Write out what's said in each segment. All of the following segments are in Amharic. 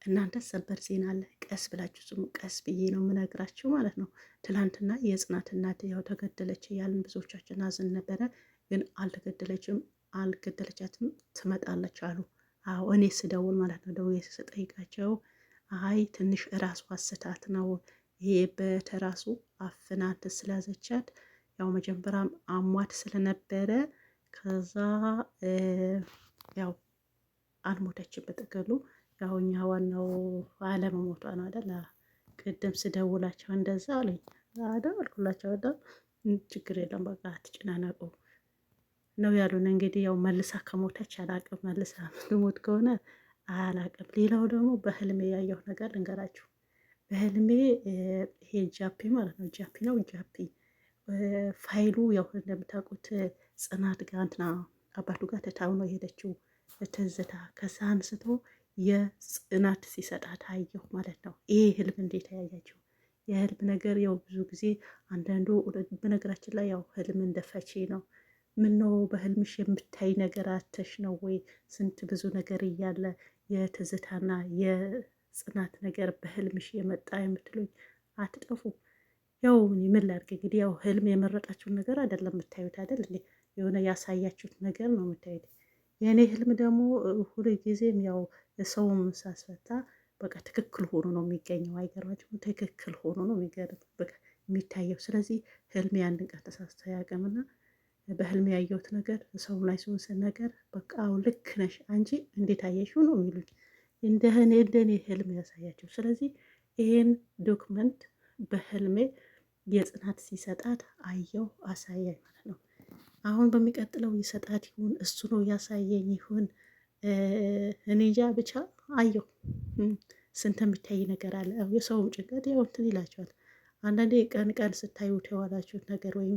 እናንተ ሰበር ዜና አለ። ቀስ ብላችሁ ስሙ። ቀስ ብዬ ነው የምነግራችሁ ማለት ነው። ትላንትና የጽናት እናት ያው ተገደለች እያልን ብዙዎቻችን አዝን ነበረ። ግን አልገደለቻትም፣ ትመጣለች አሉ። አዎ እኔ ስደውል ማለት ነው ደውዬ ስጠይቃቸው አይ ትንሽ እራሷ ስታት ነው ይሄ በተራሱ አፍናት ስለያዘቻት ያው መጀመሪያም አሟት ስለነበረ ከዛ ያው አልሞተችም በጥቅሉ ያው እኛ ዋናው አለመሞቷ ነው አይደል? ቅድም ስደውላቸው እንደዛ አሉኝ። ደወልኩላቸው በጣም ችግር የለም በቃ አትጨናነቁ ነው ያሉን። እንግዲህ ያው መልሳ ከሞተች አላቅም፣ መልሳ ምትሞት ከሆነ አላቅም። ሌላው ደግሞ በህልሜ ያየሁ ነገር ልንገራችሁ። በህልሜ ይሄ ጃፒ ማለት ነው ጃፒ ፋይሉ ያው እንደምታውቁት ጽናት ጋር እንትና አባቱ ጋር ትታው ነው የሄደችው ትዝታ። ከዛ አንስቶ የጽናት ሲሰጣት አየሁ ማለት ነው። ይሄ ህልም እንዴት ያያችሁ? የህልም ነገር ያው ብዙ ጊዜ አንዳንዱ በነገራችን ላይ ያው ህልም እንደፈቺ ነው። ምን ነው በህልምሽ የምታይ ነገር አተሽ ነው ወይ? ስንት ብዙ ነገር እያለ የትዝታና የጽናት ነገር በህልምሽ የመጣ የምትሉኝ አትጠፉ። ያው ምን ላድርግ እንግዲህ ያው ህልም የመረጣችሁን ነገር አይደለም የምታዩት አይደል እንዴ? የሆነ ያሳያችሁት ነገር ነው የምታዩት። የእኔ ህልም ደግሞ ሁሉ ጊዜም ያው ሰውም ሳስፈታ በቃ ትክክል ሆኖ ነው የሚገኘው። አይገርማችሁም? ትክክል ሆኖ ነው በቃ የሚታየው። ስለዚህ ህልሜ አንድን ቀን ተሳስቶ አያውቅምና በህልሜ ያየሁት ነገር ሰው ላይ ሲሆን ነገር በቃ ልክ ነሽ አንቺ እንዴት አየሽው ነው የሚሉኝ። እንደኔ ህልም ያሳያቸው። ስለዚህ ይሄን ዶክመንት በህልሜ የጽናት ሲሰጣት አየው አሳያኝ ማለት ነው። አሁን በሚቀጥለው ይሰጣት ይሁን እሱ ነው ያሳየኝ ይሁን እኔ እንጃ ብቻ አየሁ። ስንት የሚታይ ነገር አለ። የሰውም ጭንቀት ያው እንትን ይላቸዋል። አንዳንዴ ቀን ቀን ስታዩት የዋላችሁት ነገር ወይም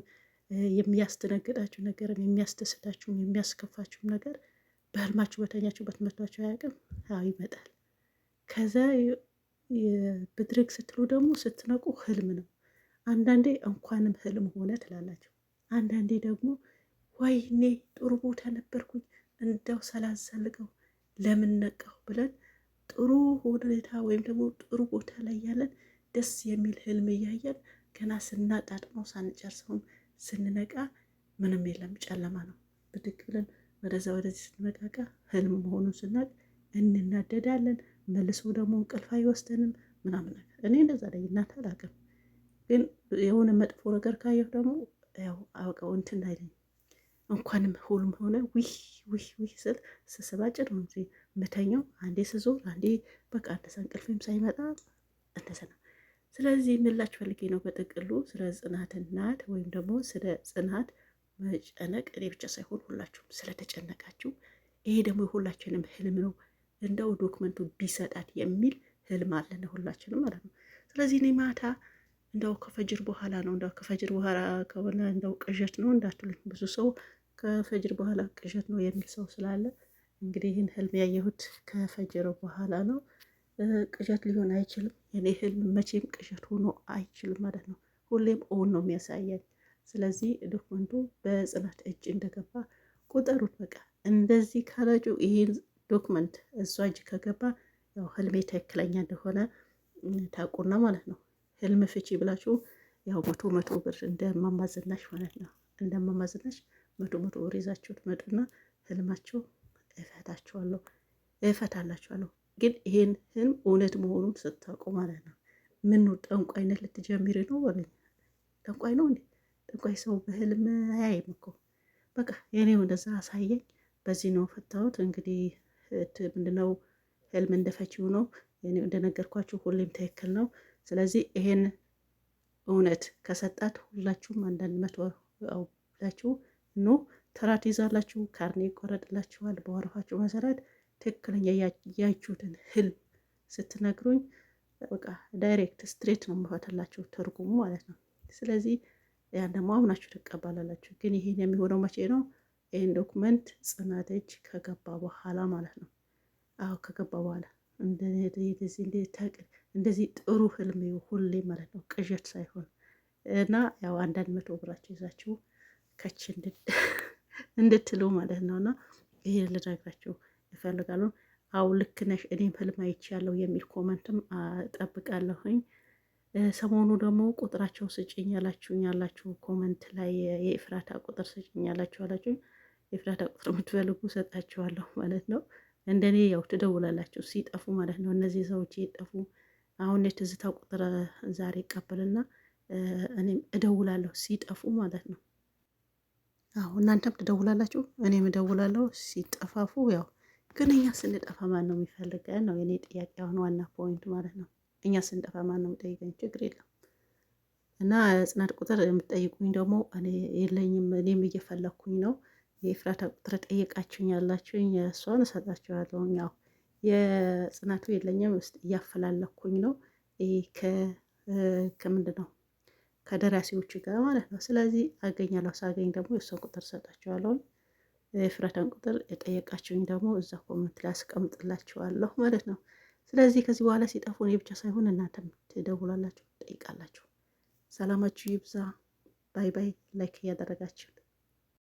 የሚያስደነግጣችሁ ነገርም የሚያስደስታችሁም የሚያስከፋችሁም ነገር በህልማችሁ በተኛችሁበት መስሏችሁ አያውቅም? አዎ ይመጣል። ከዛ ብድርግ ስትሉ ደግሞ ስትነቁ ህልም ነው። አንዳንዴ እንኳንም ህልም ሆነ ትላላችሁ። አንዳንዴ ደግሞ ወይኔ ጥሩ ቦታ ነበርኩኝ እንደው ሳላዘልቀው ለምን ነቃሁ ብለን ጥሩ ሁኔታ ወይም ደግሞ ጥሩ ቦታ ላይ ያለን ደስ የሚል ህልም እያየን ገና ስናጣጥመው ሳንጨርሰውም ስንነቃ ምንም የለም ጨለማ ነው። ብድግ ብለን ወደዛ ወደዚህ ስንነቃቃ ህልም መሆኑን ስናቅ እንናደዳለን። መልሶ ደግሞ እንቅልፍ አይወስደንም ምናምን ነገር። እኔ እንደዛ ላይ እናት አላውቅም፣ ግን የሆነ መጥፎ ነገር ካየሁ ደግሞ ያው አውቀው እንትን አይለኝ እንኳንም ሁሉም ሆነ ዊህ ስል ስስባጭር ነው እንጂ ምተኛው። አንዴ ስዞር አንዴ በቃ እንደዛ እንቅልፍም ሳይመጣ እንደዛ ነው። ስለዚህ የምላችሁ ፈልጌ ነው በጥቅሉ ስለ ጽናት እናት ወይም ደግሞ ስለ ጽናት መጨነቅ እኔ ብቻ ሳይሆን ሁላችሁም ስለተጨነቃችሁ፣ ይሄ ደግሞ የሁላችንም ህልም ነው። እንደው ዶክመንቱ ቢሰጣት የሚል ህልም አለን ሁላችንም ማለት ነው። ስለዚህ እኔ ማታ እንደው ከፈጅር በኋላ ነው፣ እንደው ከፈጅር በኋላ ከሆነ እንደው ቅዠት ነው እንዳትሉኝ። ብዙ ሰው ከፈጅር በኋላ ቅዠት ነው የሚል ሰው ስላለ እንግዲህ ይህን ህልም ያየሁት ከፈጅር በኋላ ነው። ቅዠት ሊሆን አይችልም። የኔ ህልም መቼም ቅዠት ሆኖ አይችልም ማለት ነው። ሁሌም እውን ነው የሚያሳየን። ስለዚህ ዶክመንቱ በጽናት እጅ እንደገባ ቁጠሩት። በቃ እንደዚህ ካላችሁ ይህን ዶክመንት እሷ እጅ ከገባ ያው ህልሜ ትክክለኛ እንደሆነ ታውቁና ማለት ነው። ህልም ፍቺ ብላችሁ ያው መቶ ብር እንደማማዝናሽ ማለት ነው። እንደማማዝናሽ መቶ ብር ይዛችሁ ትመጡና ህልማችሁ እፈታላችኋለሁ። ግን ይሄን ህልም እውነት መሆኑን ስታውቁ ማለት ነው። ምን ጠንቋይነት ልትጀምሪ ነው በሉኝ። ጠንቋይ ነው እንዴ? ጠንቋይ ሰው በህልም አያይም እኮ። በቃ የኔው እንደዛ አሳየኝ። በዚህ ነው ፈታሁት። እንግዲህ ምንድነው ህልም እንደፈቺው ነው። የኔው እንደነገርኳችሁ ሁሌም ትክክል ነው። ስለዚህ ይሄን እውነት ከሰጣት ሁላችሁም አንዳንድ መቶ ብላችሁ ኑ ተራት ይዛላችሁ። ካርኔ ይቆረጥላችኋል። በወረፋችሁ መሰረት ትክክለኛ ያያችሁትን ህልም ስትነግሩኝ በቃ ዳይሬክት ስትሬት ነው የምፈታላችሁ ትርጉሙ ማለት ነው። ስለዚህ ያን ደግሞ አምናችሁ ትቀበላላችሁ። ግን ይሄን የሚሆነው መቼ ነው? ይህን ዶክመንት ጽናት እጅ ከገባ በኋላ ማለት ነው። አዎ ከገባ በኋላ እንደዚህ ጥሩ ህልም ሁሌ ማለት ነው፣ ቅዠት ሳይሆን እና ያው አንዳንድ መቶ ብራችሁ ይዛችሁ ከች እንድትሉ ማለት ነው። እና ይሄን ልነግራችሁ ይፈልጋሉ። አው ልክ ነሽ እኔም ህልም አይቻለሁ የሚል ኮመንትም እጠብቃለሁኝ። ሰሞኑ ደግሞ ቁጥራቸው ስጭኝ ያላችሁ ኮመንት ላይ የኤፍራታ ቁጥር ስጭኝ ያላችሁኝ የኤፍራታ ቁጥር የምትፈልጉ ሰጣችኋለሁ ማለት ነው። እንደኔ ያው ትደውላላችሁ ሲጠፉ ማለት ነው። እነዚህ ሰዎች የጠፉ አሁን የትዝታ ቁጥር ዛሬ ይቀበልና እኔም እደውላለሁ ሲጠፉ ማለት ነው። አዎ እናንተም ትደውላላችሁ እኔም እደውላለሁ ሲጠፋፉ። ያው ግን እኛ ስንጠፋ ማን ነው የሚፈልገን ነው የኔ ጥያቄ አሁን ዋና ፖይንቱ ማለት ነው። እኛ ስንጠፋ ማን ነው የሚጠይቀኝ? ችግር የለም። እና ጽናት ቁጥር የምትጠይቁኝ ደግሞ እኔ የለኝም፣ እኔም እየፈለኩኝ ነው። የኤፍራታ ቁጥር ጠየቃችሁኝ ያላችሁኝ እሷን እሰጣችኋለሁ። ያው የጽናቱ የለኝም፣ ውስጥ እያፈላለኩኝ ነው። ከምንድን ነው ከደራሲዎቹ ጋር ማለት ነው። ስለዚህ አገኛለሁ፣ ሳገኝ ደግሞ የእሷን ቁጥር እሰጣችኋለሁ። የኤፍራታን ቁጥር የጠየቃችሁኝ ደግሞ እዛ ኮመንት ላይ አስቀምጥላችኋለሁ ማለት ነው። ስለዚህ ከዚህ በኋላ ሲጠፉ እኔ ብቻ ሳይሆን እናንተም ትደውላላችሁ፣ ትጠይቃላችሁ። ሰላማችሁ ይብዛ። ባይ ባይ። ላይክ እያደረጋችሁ